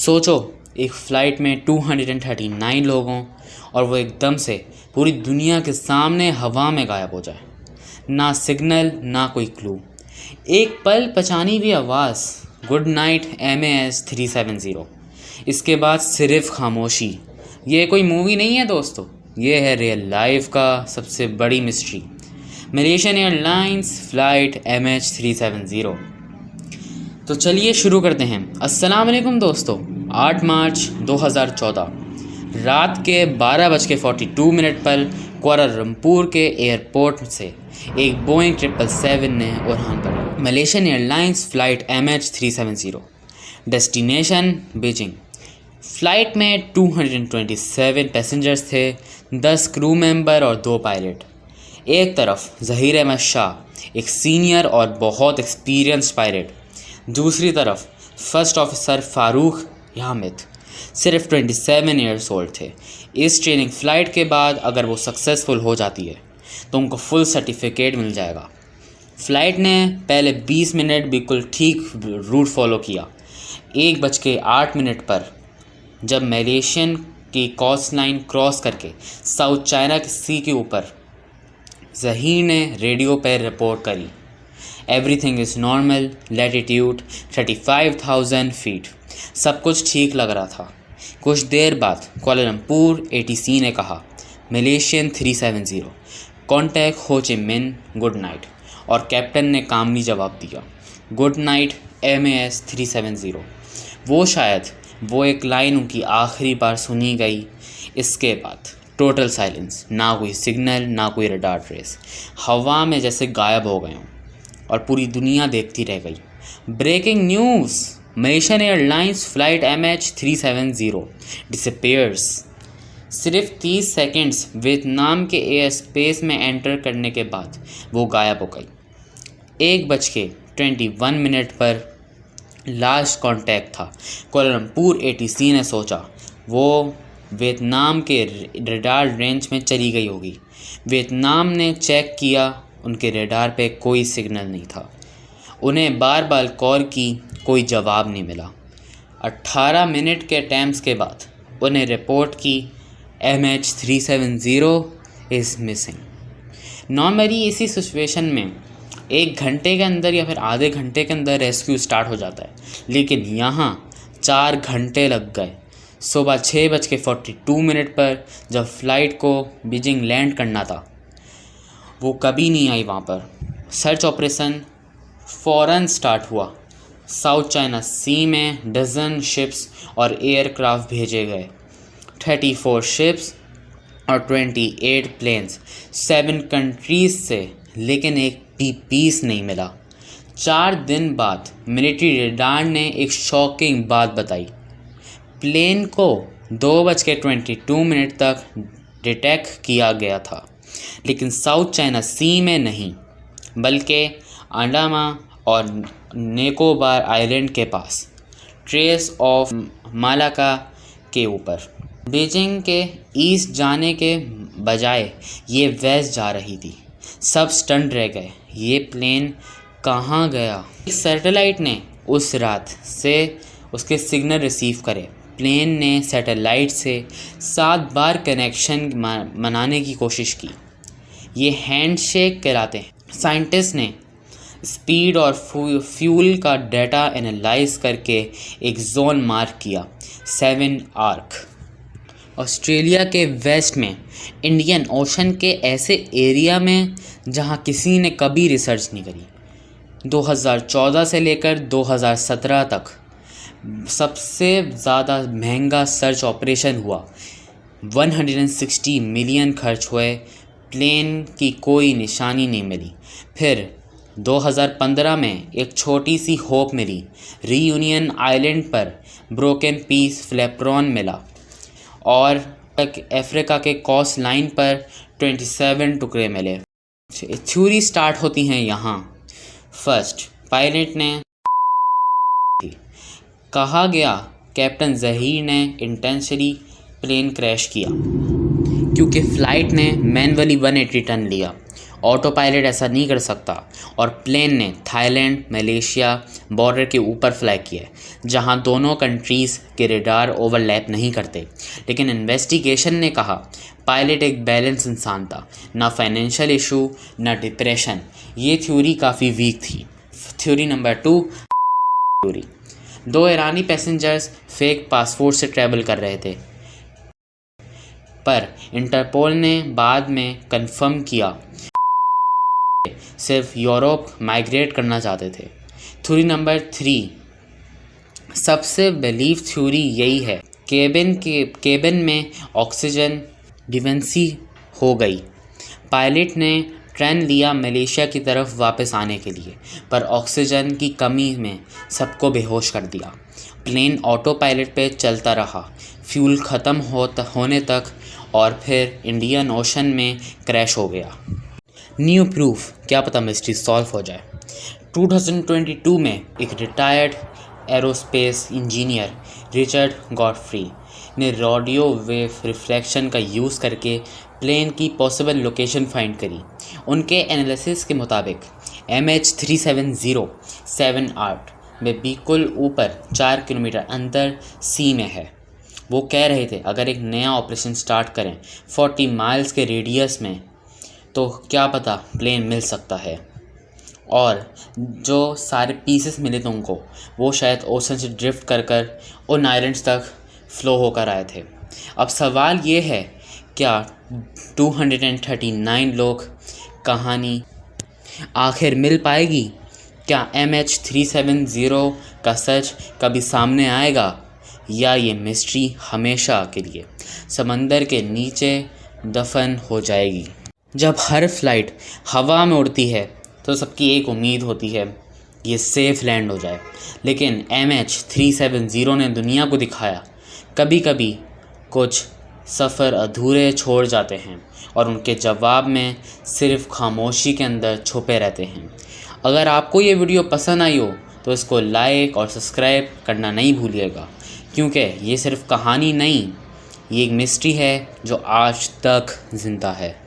सोचो, एक फ़्लाइट में 239 लोग हों और वो एकदम से पूरी दुनिया के सामने हवा में गायब हो जाए। ना सिग्नल, ना कोई क्लू, एक पल पहचानी हुई आवाज़, गुड नाइट MAS 370। इसके बाद सिर्फ खामोशी। ये कोई मूवी नहीं है दोस्तों, ये है रियल लाइफ का सबसे बड़ी mystery. Malaysian Airlines flight MH 370। तो चलिए शुरू करते हैं। अस्सलाम वालेकुम दोस्तों। 8 मार्च 2014 रात के 12:42 पर कुआलालंपुर के एयरपोर्ट से एक बोइंग 777 ने उड़ान भरी। Malaysian Airlines flight MH 370, destination Beijing. Flight में 227 पैसेंजर्स थे, 10 क्रू मेंबर और 2 पायलट। एक तरफ ज़हीर अहमद शाह, एक सीनियर और बहुत एक्सपीरियंस्ड पायलट। दूसरी तरफ फर्स्ट ऑफिसर फ़ारूक हामिद, सिर्फ 27 ईयर्स ओल्ड थे। इस ट्रेनिंग फ़्लाइट के बाद अगर वो सक्सेसफुल हो जाती है तो उनको फुल सर्टिफिकेट मिल जाएगा। फ़्लाइट ने पहले 20 मिनट बिल्कुल ठीक रूट फॉलो किया। 1:08 पर जब मलेशियन की कोस्ट लाइन क्रॉस करके साउथ चाइना के सी के ऊपर ज़हीर ने रेडियो पर रिपोर्ट करी, everything is normal, latitude 35,000 feet. सब कुछ ठीक लग रहा था। कुछ देर बाद कुआलालंपुर ATC ने कहा, मलेशियन 370, कॉन्टैक्ट हो ची मिन, गुड नाइट। और कैप्टन ने कामली जवाब दिया, गुड नाइट MAS 370। वो एक लाइन उनकी आखिरी बार सुनी गई। इसके बाद टोटल साइलेंस, ना कोई सिग्नल, ना कोई रडार ट्रेस। हवा में जैसे गायब हो गए हों और पूरी दुनिया देखती रह गई। Breaking news, Malaysian Airlines flight MH 370 disappears. सिर्फ 30 सेकंड्स वियतनाम के एयर स्पेस में एंटर करने के बाद वो गायब हो गई। 1:21 पर लास्ट कांटेक्ट था। कुआलालंपुर ATC ने सोचा वो वियतनाम के रडार रेंज में चली गई होगी। वियतनाम ने चेक किया, उनके रडार पे कोई सिग्नल नहीं था। उन्हें बार बार कॉल की, कोई जवाब नहीं मिला। 18 मिनट के अटैम्प्ट्स के बाद उन्हें रिपोर्ट की, MH 370 इज़ मिसिंग। नॉर्मली इसी सिचुएशन में 1 घंटे के अंदर या फिर आधे घंटे के अंदर रेस्क्यू स्टार्ट हो जाता है, लेकिन यहाँ 4 घंटे लग गए। सुबह 6:42 पर जब फ़्लाइट को बीजिंग लैंड करना था, वो कभी नहीं आई वहाँ पर। सर्च ऑपरेशन फ़ौरन स्टार्ट हुआ। साउथ चाइना सी में डज़न शिप्स और एयरक्राफ्ट भेजे गए, 34 शिप्स और 28 प्लेन्स 7 कंट्रीज़ से, लेकिन एक भी पीस नहीं मिला। 4 दिन बाद मिलिट्री रडार ने एक शॉकिंग बात बताई, प्लेन को 2:22 तक डिटेक्ट किया गया था, लेकिन साउथ चाइना सी में नहीं, बल्कि अंडमान और निकोबार आइलैंड के पास, ट्रेस ऑफ मालाका के ऊपर। बीजिंग के ईस्ट जाने के बजाय ये वेस्ट जा रही थी। सब स्टंट रह गए, ये प्लेन कहाँ गया। एक सैटेलाइट ने उस रात से उसके सिग्नल रिसीव करे। प्लेन ने सैटेलाइट से 7 बार कनेक्शन बनाने की कोशिश की। ये हैंडशेक कहलाते हैं। साइंटिस्ट ने स्पीड और फ्यूल का डाटा एनालाइज करके एक जोन मार्क किया, 7 आर्क। ऑस्ट्रेलिया के वेस्ट में इंडियन ओशन के ऐसे एरिया में जहां किसी ने कभी रिसर्च नहीं करी। 2014 से लेकर 2017 तक सबसे ज़्यादा महंगा सर्च ऑपरेशन हुआ। 160 मिलियन खर्च हुए, प्लेन की कोई निशानी नहीं मिली। फिर 2015 में एक छोटी सी होप मिली, रीयूनियन आइलैंड पर ब्रोकन पीस फ्लैप्रॉन मिला और अफ्रीका के कोस्ट लाइन पर 27 टुकड़े मिले। थ्योरी स्टार्ट होती हैं यहाँ। फर्स्ट, पायलट ने कहा गया कैप्टन ज़हीर ने इंटेंशनली प्लेन क्रैश किया क्योंकि फ़्लाइट ने मैनुअली 180 टन लिया ऑटो पायलट ऐसा नहीं कर सकता और प्लेन ने थाईलैंड मलेशिया बॉर्डर के ऊपर फ्लाई किया है, जहां दोनों कंट्रीज़ के रडार ओवरलैप नहीं करते। लेकिन इन्वेस्टिगेशन ने कहा पायलट एक बैलेंस इंसान था, ना फाइनेंशियल इशू ना डिप्रेशन। ये थ्योरी काफ़ी वीक थी। Theory number 2 theory. 2 ईरानी पैसेंजर्स फेक पासपोर्ट से ट्रैवल कर रहे थे, पर इंटरपोल ने बाद में कंफर्म किया सिर्फ यूरोप माइग्रेट करना चाहते थे। थ्योरी नंबर 3 सबसे बिलीव थ्योरी यही है, केबिन में ऑक्सीजन डिफिशिएंसी हो गई। पायलट ने ट्रेन लिया मलेशिया की तरफ वापस आने के लिए, पर ऑक्सीजन की कमी में सबको बेहोश कर दिया। प्लेन ऑटो पायलट पे चलता रहा फ्यूल ख़त्म होने तक और फिर इंडियन ओशन में क्रैश हो गया। न्यू प्रूफ, क्या पता मिस्ट्री सॉल्व हो जाए। 2022 में एक retired aerospace engineer Richard Godfrey ने रेडियो वेव रिफ्लेक्शन का यूज़ करके प्लेन की पॉसिबल लोकेशन फाइंड करी। उनके एनालिसिस के मुताबिक MH370 में बिल्कुल ऊपर 4 किलोमीटर अंदर सी में है। वो कह रहे थे अगर एक नया ऑपरेशन स्टार्ट करें 40 माइल्स के रेडियस में तो क्या पता प्लेन मिल सकता है। और जो सारे पीसेस मिले थे उनको, वो शायद ओशन से ड्रिफ्ट कर उन आइलैंड्स तक फ्लो होकर आए थे। अब सवाल ये है, क्या 239 लोग कहानी आखिर मिल पाएगी? क्या MH370 का सच कभी सामने आएगा, या ये मिस्ट्री हमेशा के लिए समंदर के नीचे दफन हो जाएगी? जब हर फ्लाइट हवा में उड़ती है तो सबकी एक उम्मीद होती है ये सेफ़ लैंड हो जाए, लेकिन MH370 ने दुनिया को दिखाया कभी कभी कुछ सफ़र अधूरे छोड़ जाते हैं और उनके जवाब में सिर्फ खामोशी के अंदर छुपे रहते हैं। अगर आपको ये वीडियो पसंद आई हो तो इसको लाइक और सब्सक्राइब करना नहीं भूलिएगा, क्योंकि ये सिर्फ कहानी नहीं, ये एक मिस्ट्री है जो आज तक ज़िंदा है।